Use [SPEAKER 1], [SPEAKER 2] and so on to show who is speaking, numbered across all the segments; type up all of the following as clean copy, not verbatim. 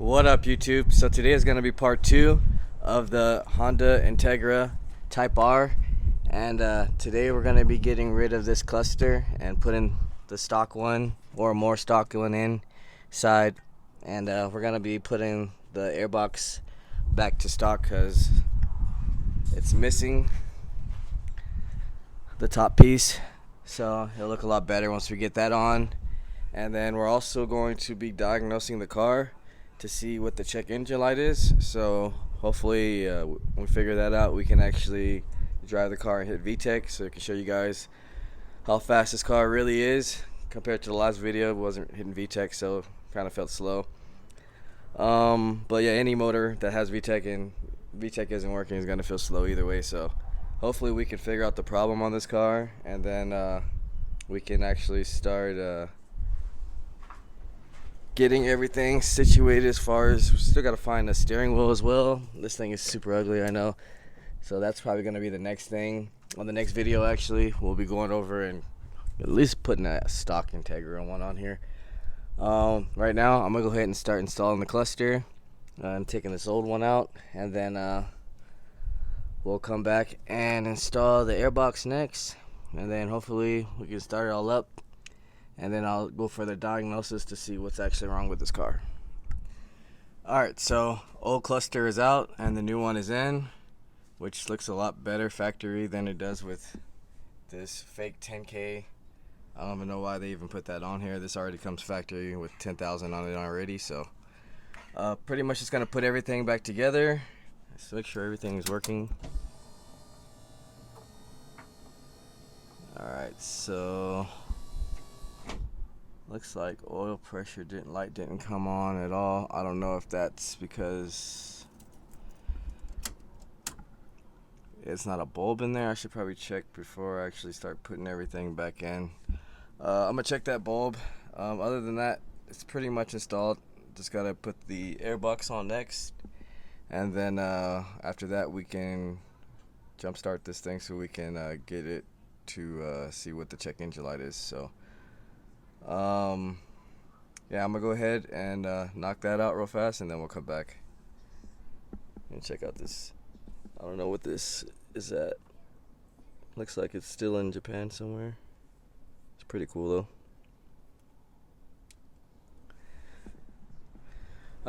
[SPEAKER 1] What up, YouTube? So today is going to be part 2 of the Honda Integra Type R, and today we're going to be getting rid of this cluster and putting the stock one or more stock one inside, and we're going to be putting the airbox back to stock because it's missing the top piece, so it'll look a lot better once we get that on. And then we're also going to be diagnosing the car to see what the check engine light is, so hopefully when we figure that out, we can actually drive the car and hit VTEC, so I can show you guys how fast this car really is. Compared to the last video, it wasn't hitting VTEC, so kind of felt slow. But yeah, any motor that has VTEC and VTEC isn't working is going to feel slow either way, so hopefully we can figure out the problem on this car, and then we can actually start getting everything situated. As far as we still got to find a steering wheel as well. This thing is super ugly, I know, so that's probably going to be the next thing on the next video. Actually, we'll be going over and at least putting a stock Integra one on here. Right now I'm gonna go ahead and start installing the cluster. I'm taking this old one out, and then we'll come back and install the airbox next, and then hopefully we can start it all up, and then I'll go for the diagnosis to see what's actually wrong with this car. Alright, so old cluster is out and the new one is in, which looks a lot better factory than it does with this fake 10K. I don't even know why they even put that on here. This already comes factory with 10,000 on it already, so pretty much just gonna put everything back together. Just make sure everything is working. Alright, so looks like oil pressure light didn't come on at all. I don't know if that's because it's not a bulb in there. I should probably check before I actually start putting everything back in. I'm gonna check that bulb. Other than that, it's pretty much installed. Just gotta put the airbox on next, and then after that we can jump start this thing so we can get it to see what the check engine light is. So yeah, I'm gonna go ahead and knock that out real fast, and then we'll come back and check out this. I don't know what this is at. Looks like it's still in Japan somewhere. It's pretty cool though.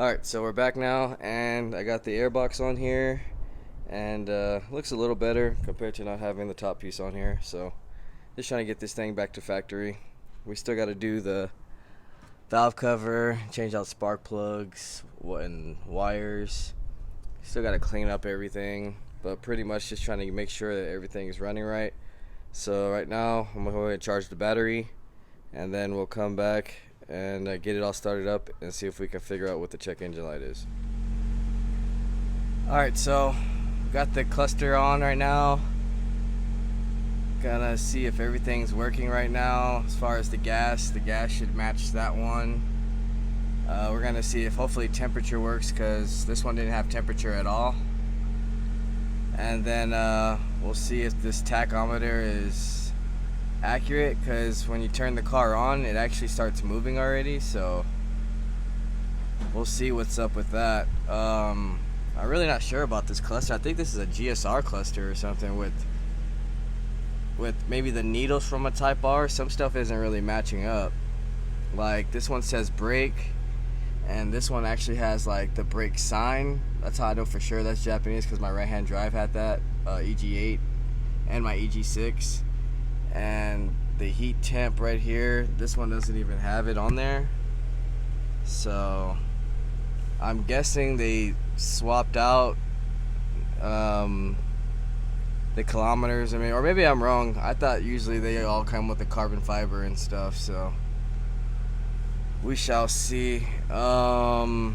[SPEAKER 1] Alright, so we're back now, and I got the airbox on here, and looks a little better compared to not having the top piece on here. So just trying to get this thing back to factory. We still got to do the valve cover, change out spark plugs and wires. Still got to clean up everything, but pretty much just trying to make sure that everything is running right. So right now I'm gonna go ahead and charge the battery, and then we'll come back and get it all started up and see if we can figure out what the check engine light is. Alright, so got the cluster on right now. Gonna see if everything's working right now. As far as the gas should match that one. We're gonna see if hopefully temperature works, because this one didn't have temperature at all. And then we'll see if this tachometer is accurate, because when you turn the car on, it actually starts moving already. So we'll see what's up with that. I'm really not sure about this cluster. I think this is a GSR cluster or something with maybe the needles from a Type R. Some stuff isn't really matching up. Like this one says brake, and this one actually has like the brake sign. That's how I know for sure that's Japanese, because my right hand drive had that EG8 and my EG6. And the heat temp right here, this one doesn't even have it on there. So I'm guessing they swapped out the kilometers. I mean, or maybe I'm wrong. I thought usually they all come with the carbon fiber and stuff, so we shall see. As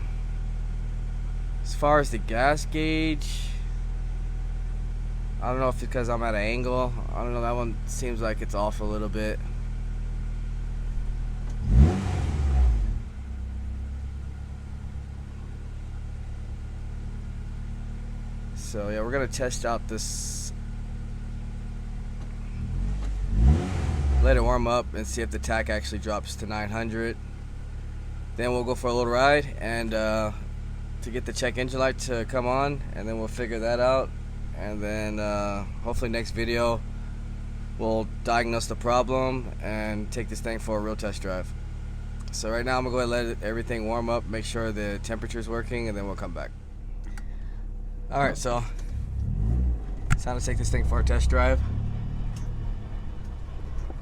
[SPEAKER 1] far as the gas gauge, I don't know if it's because I'm at an angle. I don't know, that one seems like it's off a little bit. So yeah, we're gonna test out this, let it warm up and see if the tach actually drops to 900. Then we'll go for a little ride, and to get the check engine light to come on, and then we'll figure that out, and then hopefully next video we'll diagnose the problem and take this thing for a real test drive. So right now I'm gonna go ahead and let everything warm up, make sure the temperature is working, and then we'll come back. Alright, so it's time to take this thing for a test drive.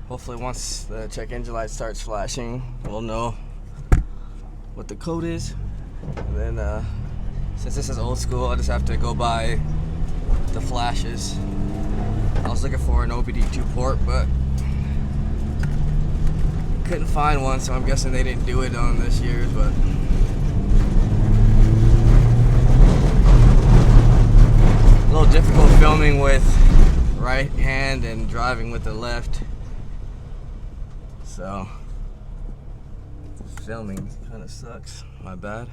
[SPEAKER 1] Hopefully once the check engine light starts flashing, we'll know what the code is. And then since this is old school, I just have to go by the flashes. I was looking for an OBD2 port, but couldn't find one, so I'm guessing they didn't do it on this year's. But a little difficult filming with right hand and driving with the left, so filming kind of sucks. My bad.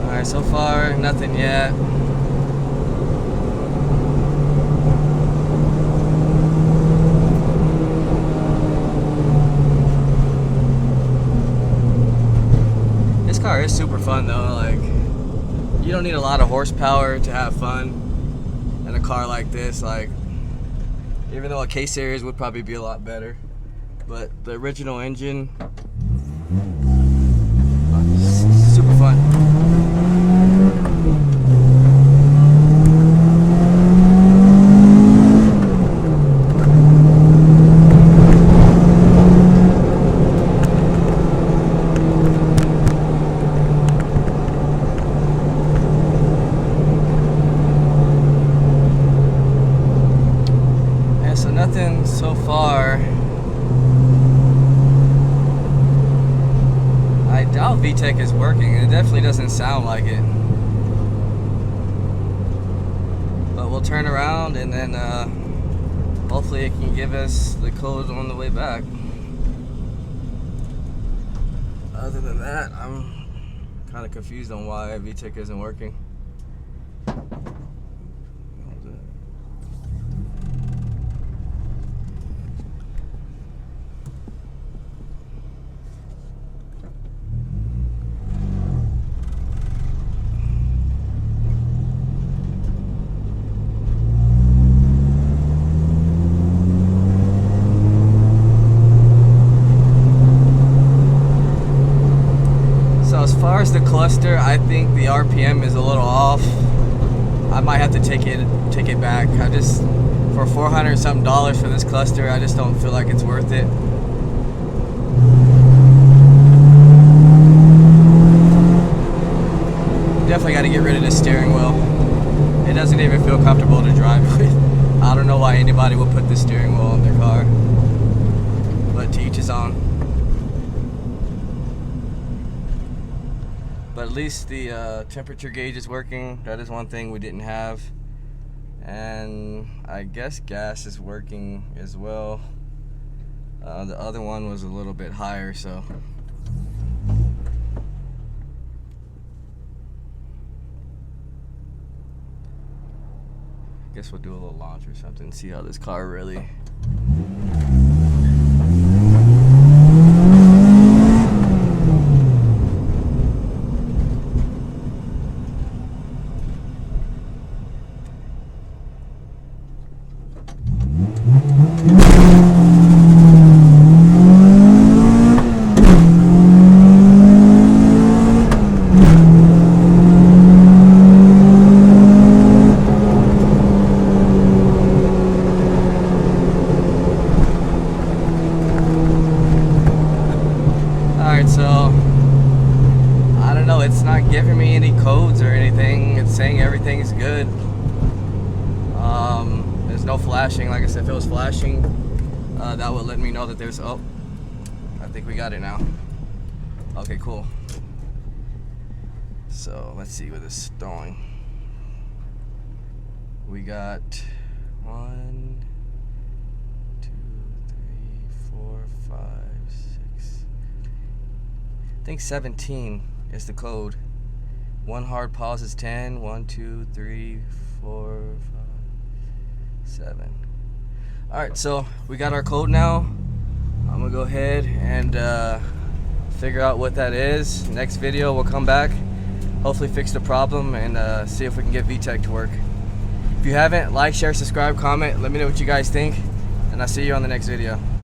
[SPEAKER 1] Alright, so far nothing yet. This car is super fun though. Like, you don't need a lot of horsepower to have fun in a car like this. Like, even though a K-Series would probably be a lot better, but the original engine, super fun. So nothing so far. I doubt VTEC is working. It definitely doesn't sound like it. But we'll turn around and then hopefully it can give us the code on the way back. Other than that, I'm kind of confused on why VTEC isn't working. As far as the cluster, I think the RPM is a little off. I might have to take it back. I just, for $400 something for this cluster, I just don't feel like it's worth it. Definitely got to get rid of the steering wheel. It doesn't even feel comfortable to drive with. I don't know why anybody would put the steering wheel in their car, but to each his own. But at least the temperature gauge is working. That is one thing we didn't have. And I guess gas is working as well. The other one was a little bit higher, so. I guess we'll do a little launch or something, see how this car really. It's not giving me any codes or anything. It's saying everything's good. There's no flashing. Like I said, if it was flashing, that would let me know that there's, oh, I think we got it now. Okay, cool. So let's see what it's throwing. We got 1, 2, 3, I think 17 is the code. One hard pause is 10. 1, 2, 3, 4, 5, 7. Alright, so we got our code now. I'm gonna go ahead and figure out what that is. Next video we'll come back, hopefully fix the problem, and see if we can get VTech to work. If you haven't, like, share, subscribe, comment, let me know what you guys think, and I'll see you on the next video.